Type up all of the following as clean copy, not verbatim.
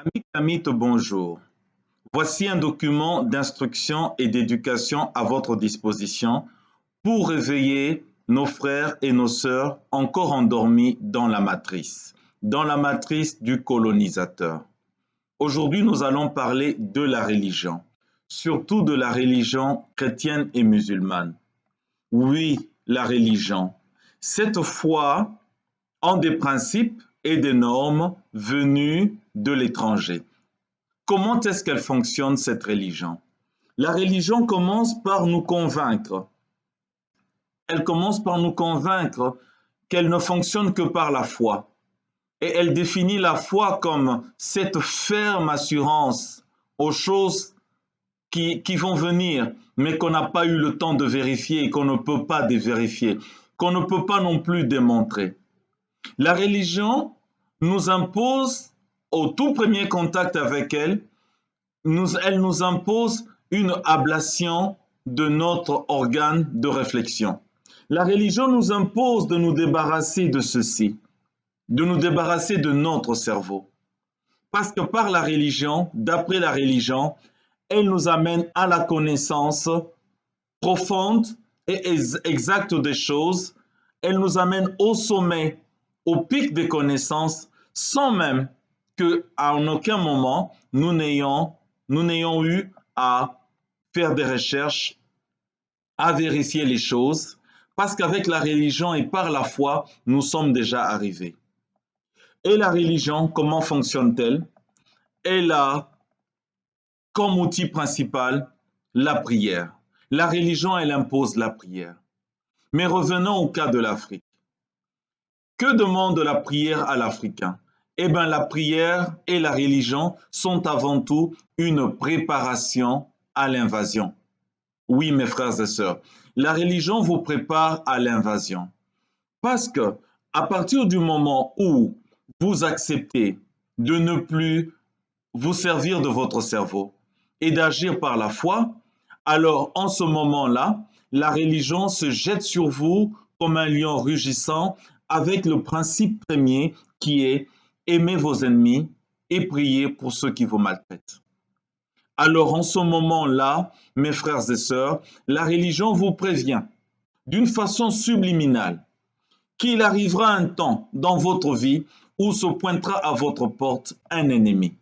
Amis Kamite, bonjour. Voici un document d'instruction et d'éducation à votre disposition pour réveiller nos frères et nos sœurs encore endormis dans la matrice du colonisateur. Aujourd'hui, nous allons parler de la religion, surtout de la religion chrétienne et musulmane. Oui, la religion. Cette foi en des principes et des normes venus de l'étranger. Comment est-ce qu'elle fonctionne, cette religion? La religion commence par nous convaincre. Elle commence par nous convaincre qu'elle ne fonctionne que par la foi. Et elle définit la foi comme cette ferme assurance aux choses qui vont venir, mais qu'on n'a pas eu le temps de vérifier et qu'on ne peut pas vérifier, qu'on ne peut pas non plus démontrer. La religion nous impose, au tout premier contact avec elle, elle nous impose une ablation de notre organe de réflexion. La religion nous impose de nous débarrasser de ceci, de nous débarrasser de notre cerveau. Parce que par la religion, d'après la religion, elle nous amène à la connaissance profonde et exacte des choses. Elle nous amène au sommet, au pic des connaissances, sans même qu'à aucun moment nous n'ayons eu à faire des recherches, à vérifier les choses, parce qu'avec la religion et par la foi, nous sommes déjà arrivés. Et la religion, comment fonctionne-t-elle? Elle a comme outil principal la prière. La religion, elle impose la prière. Mais revenons au cas de l'Afrique. Que demande la prière à l'Africain? Eh bien, la prière et la religion sont avant tout une préparation à l'invasion. Oui, mes frères et sœurs, la religion vous prépare à l'invasion. Parce que à partir du moment où vous acceptez de ne plus vous servir de votre cerveau et d'agir par la foi, alors en ce moment-là, la religion se jette sur vous comme un lion rugissant avec le principe premier qui est aimer vos ennemis et prier pour ceux qui vous maltraitent. Alors en ce moment-là, mes frères et sœurs, la religion vous prévient d'une façon subliminale qu'il arrivera un temps dans votre vie où se pointera à votre porte un ennemi.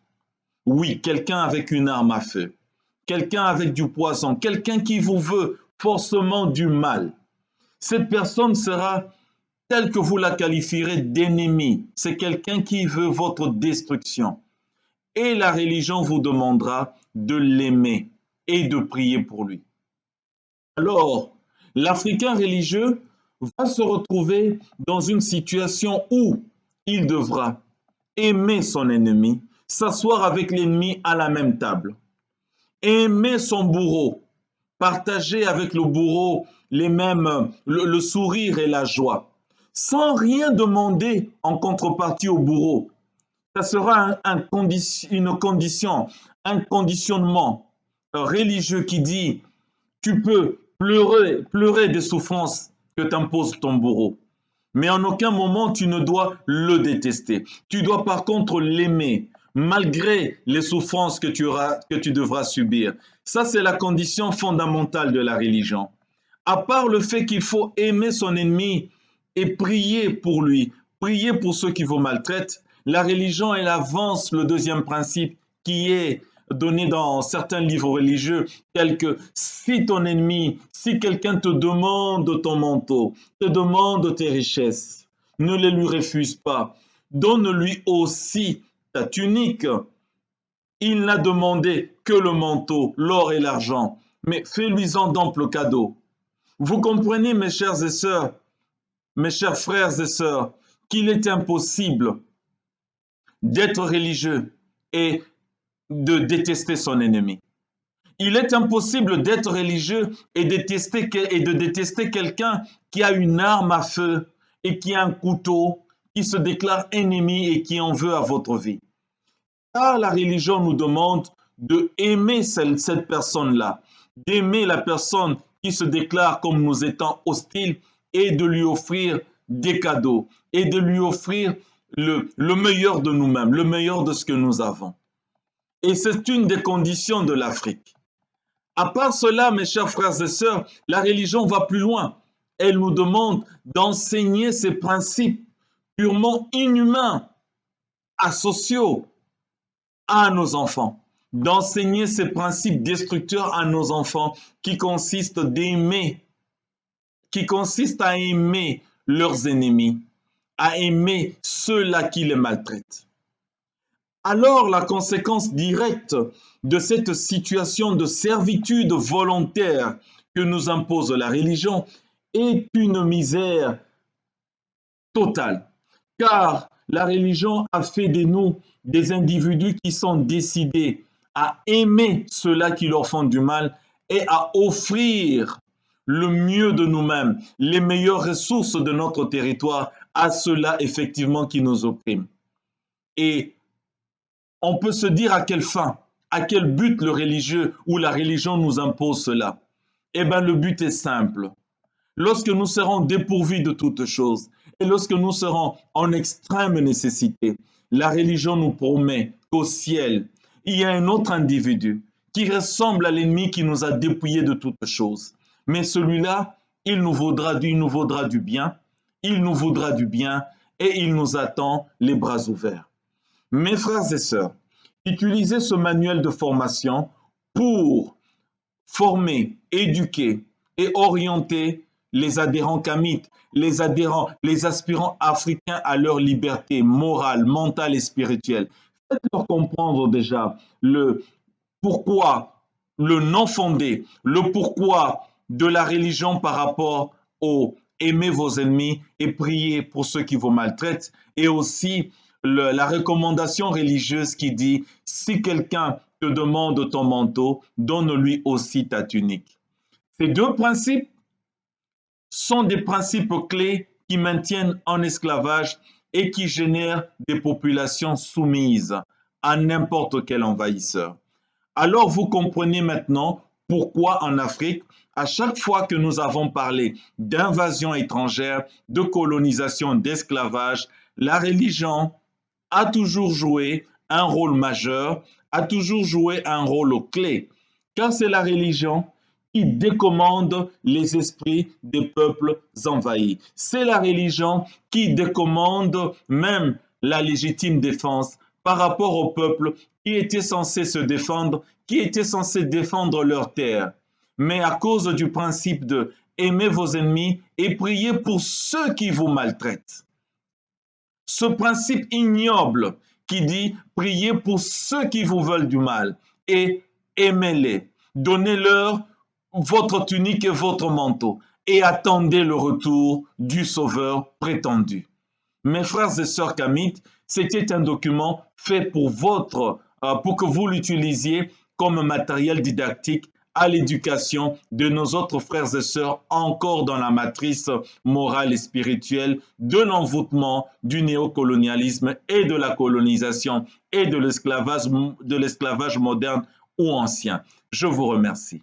Oui, quelqu'un avec une arme à feu, quelqu'un avec du poison, quelqu'un qui vous veut forcément du mal. Cette personne sera telle que vous la qualifierez d'ennemi. C'est quelqu'un qui veut votre destruction. Et la religion vous demandera de l'aimer et de prier pour lui. Alors, l'Africain religieux va se retrouver dans une situation où il devra aimer son ennemi, s'asseoir avec l'ennemi à la même table, aimer son bourreau, partager avec le bourreau le sourire et la joie, sans rien demander en contrepartie au bourreau. Ça sera une condition, un conditionnement religieux qui dit tu peux pleurer des souffrances que t'impose ton bourreau. Mais en aucun moment tu ne dois le détester. Tu dois par contre l'aimer, malgré les souffrances que tu devras subir. Ça, c'est la condition fondamentale de la religion. À part le fait qu'il faut aimer son ennemi et prier pour lui, prier pour ceux qui vous maltraitent, la religion, elle avance le deuxième principe qui est donné dans certains livres religieux, tels que si ton ennemi, si quelqu'un te demande ton manteau, te demande tes richesses, ne les lui refuse pas. Donne-lui aussi ta tunique. Il n'a demandé que le manteau, l'or et l'argent, mais fais-lui-en d'amples cadeaux. Vous comprenez, mes chers et sœurs, mes chers frères et sœurs, qu'il est impossible d'être religieux et de détester son ennemi. Il est impossible d'être religieux et de détester quelqu'un qui a une arme à feu et qui a un couteau, qui se déclare ennemi et qui en veut à votre vie. Car la religion nous demande de aimer cette personne-là, d'aimer la personne qui se déclare comme nous étant hostile et de lui offrir des cadeaux et de lui offrir le meilleur de nous-mêmes, le meilleur de ce que nous avons. Et c'est une des conditions de l'Afrique. À part cela, mes chers frères et sœurs, la religion va plus loin. Elle nous demande d'enseigner ces principes purement inhumains, asociaux à nos enfants, d'enseigner ces principes destructeurs à nos enfants qui consistent à aimer leurs ennemis, à aimer ceux-là qui les maltraitent. Alors la conséquence directe de cette situation de servitude volontaire que nous impose la religion est une misère totale, car la religion a fait de nous des individus qui sont décidés à aimer ceux-là qui leur font du mal et à offrir le mieux de nous-mêmes, les meilleures ressources de notre territoire à ceux-là effectivement qui nous oppriment. Et on peut se dire à quelle fin, à quel but le religieux ou la religion nous impose cela. Eh bien, le but est simple. Lorsque nous serons dépourvus de toutes choses et lorsque nous serons en extrême nécessité, la religion nous promet qu'au ciel, il y a un autre individu qui ressemble à l'ennemi qui nous a dépouillés de toutes choses. Mais celui-là, il nous vaudra du bien, il nous voudra du bien et il nous attend les bras ouverts. Mes frères et sœurs, utilisez ce manuel de formation pour former, éduquer et orienter les adhérents kamites, les aspirants africains à leur liberté morale, mentale et spirituelle. Faites-leur comprendre déjà le pourquoi, le non fondé, le pourquoi de la religion par rapport au aimer vos ennemis et prier pour ceux qui vous maltraitent, et aussi la recommandation religieuse qui dit si quelqu'un te demande ton manteau, donne-lui aussi ta tunique. Ces deux principes sont des principes clés qui maintiennent en esclavage et qui génèrent des populations soumises à n'importe quel envahisseur. Alors vous comprenez maintenant pourquoi en Afrique, à chaque fois que nous avons parlé d'invasion étrangère, de colonisation, d'esclavage, la religion a toujours joué un rôle majeur, a toujours joué un rôle clé, car c'est la religion qui décommande les esprits des peuples envahis. C'est la religion qui décommande même la légitime défense par rapport aux peuples qui étaient censés se défendre, qui étaient censés défendre leurs terres. Mais à cause du principe de aimer vos ennemis et prier pour ceux qui vous maltraitent, ce principe ignoble qui dit priez pour ceux qui vous veulent du mal et aimez-les, donnez-leur votre tunique et votre manteau et attendez le retour du Sauveur prétendu. Mes frères et sœurs kamites, c'était un document fait pour que vous l'utilisiez comme matériel didactique à l'éducation de nos autres frères et sœurs encore dans la matrice morale et spirituelle de l'envoûtement du néocolonialisme et de la colonisation et de l'esclavage moderne ou ancien. Je vous remercie.